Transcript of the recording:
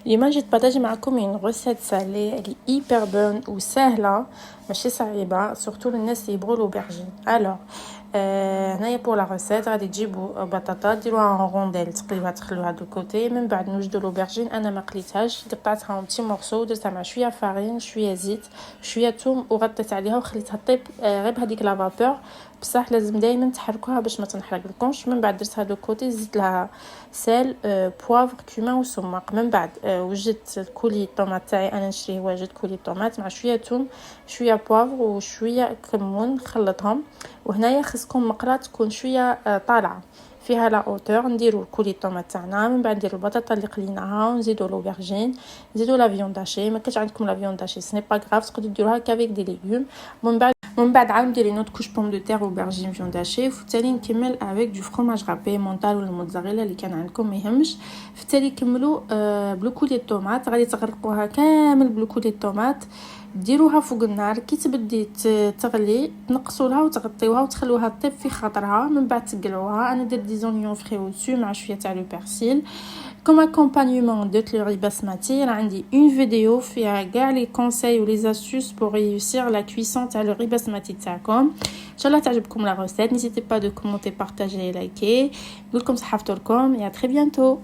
اليوم جيت بارطاجي معكم une recette salée اللي hyper bonne وسهله ماشي صعيبه سورتو للناس اللي يبغوا الاوبرجين. الوغ هنايا بور لا ريسيت غادي تجيبوا بطاطا ديروها اون رونديل تقليوها تخلوها دو كوتي. من بعد نوجدوا الاوبرجين، انا ما قليتهاش قطعتها اون بتي مورسو درتها مع شويه فارين شويه زيت شويه ثوم وغطيت عليها وخليتها طيب غير بهذيك لا فابور. بصح لازم دائما تحركوها باش ما تنحرق لكمش. من بعد درتها دو كوتي زدت لها سال بوافر كومون وسماق. من بعد وجدت كولي الطوماط تاعي انا نشريه واجد كولي الطوماط مع شويه ثوم شويه بوافر وشويه كمون نخلطهم. وهنايا خصكم مقله تكون شويه طالعه فيها لا اوتور. نديروا كولي الطوماط تاعنا، من بعد نديروا البطاطا اللي قليناها ونزيدوا لوبرجين نزيدوا لا فيون داشي. ما كانش عندكم لا فيون داشي سني با غراف تقدروا ديروها كافيك دي ليغوم. من بعد عاود ندير نوت كوش بوم دو تير اوبرجين فيون داشي. وفالتالي نكمل افيك دو فرomage رابي مونتال ولا موتزاريلا اللي كان عندكم ما يهمش. فالتالي كملوا بلوكولي الطوماط غادي تغرقوها كامل بلوكولي الطوماط. ديروها فوق النار كي تبدي تغلي تنقصولها وتغطيوها وتخلوها طيب في خاطرها. من بعد تقلعوها. انا درت دي زونيون فري او مع شويه تاع لو بيرسيل كوم اكومبانيمون. درت لو ري بسمتي. راه عندي اون فيديو فيها كاع لي كونساي ولي زاستوس بور ريوسير لا كويسون تاع لو ري بسمتي تاعكم. ان شاء الله تعجبكم لا ريسيت. نيزيتي با دو كومونتي بارطاجي لايكي. نقول لكم صحفتكم يا تري بيانتو.